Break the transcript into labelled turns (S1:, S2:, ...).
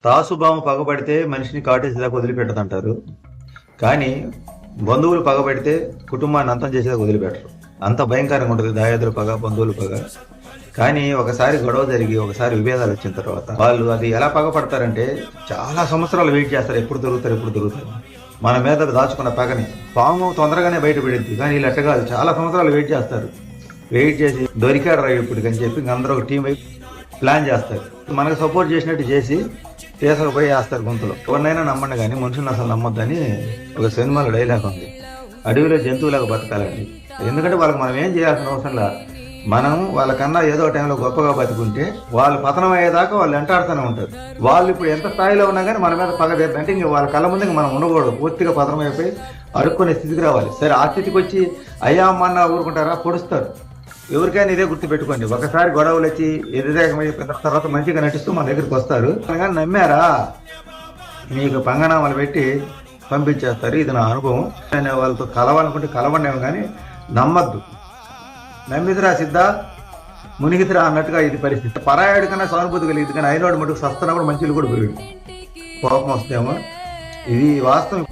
S1: తాసుబాము పగబడితే మనిషిని కాటేసేదాకా వదిలిపెట్టదంటారు. కానీ బంధువులు పగబడితే కుటుంబాన్ని అంతం చేసేదాకా వదిలిపెట్టరు. అంత భయంకరంగా ఉంటుంది దాయాదుల పగ, బంధువుల పగ. కానీ ఒకసారి గొడవ జరిగి ఒకసారి విభేదాలు వచ్చిన తర్వాత వాళ్ళు అది ఎలా పగపడతారంటే చాలా సంవత్సరాలు వెయిట్ చేస్తారు. ఎప్పుడు దొరుకుతారు. మన మీద దాచుకున్న పగని పాము తొందరగానే బయటపడింది, కానీ వీళ్ళు అట్ట కాదు, చాలా సంవత్సరాలు వెయిట్ చేస్తారు. వెయిట్ చేసి దొరికాడు రా ఇప్పటికని చెప్పి అందరూ ఒక టీం వైపు ప్లాన్ చేస్తారు. మనకు సపోర్ట్ చేసినట్టు చేసి తీసుకుపోయి వేస్తారు గొంతులో. ఎవరినైనా నమ్మండి కానీ మనుషులను అసలు నమ్మొద్దని ఒక సినిమాలో డైలాగ్ ఉంది. అడవిలో జంతువులాగా బతకాలండి. ఎందుకంటే వాళ్ళకి మనం ఏం చేయాల్సిన అవసరంలా, మనం వాళ్ళకన్నా ఏదో టైంలో గొప్పగా బతుకుంటే వాళ్ళు పతనం అయ్యేదాకా వాళ్ళు వెంటాడుతూనే ఉంటారు. వాళ్ళు ఇప్పుడు ఎంత స్థాయిలో ఉన్నా కానీ మన మీద పగ అంటే ఇంక వాళ్ళ కళ్ళ ముందు మనం ఉండకూడదు. పూర్తిగా పతనం అయిపోయి అడుక్కునే స్థితికి రావాలి. సరే, ఆ స్థితికి వచ్చి అయ్యా అమ్మన్నా ఊరుకుంటారా? పొడుస్తారు. ఎవరికైనా ఇదే గుర్తు పెట్టుకోండి. ఒకసారి గొడవలు వచ్చి ఎదురేకమైపోయిన తర్వాత మంచిగా నటిస్తూ మన దగ్గరికి వస్తారు. కానీ నమ్మారా, మీకు పంగనామాలు పెట్టి పంపించేస్తారు. ఇది నా అనుభవం. నేను వాళ్ళతో కలవాలనుకుంటే కలవండేమో కానీ నమ్మద్దు. నమ్మిదిరా సిద్ధ మునిగిదిరా అన్నట్టుగా ఇది పరిస్థితి. పరాయాడి కన్నా సానుభూతి కలిగింది, కానీ అయినోడు మటుకు సస్తున్నప్పుడు మంచిలు కూడా పెరిగింది. కోపం వస్తేమో ఇది వాస్తవం.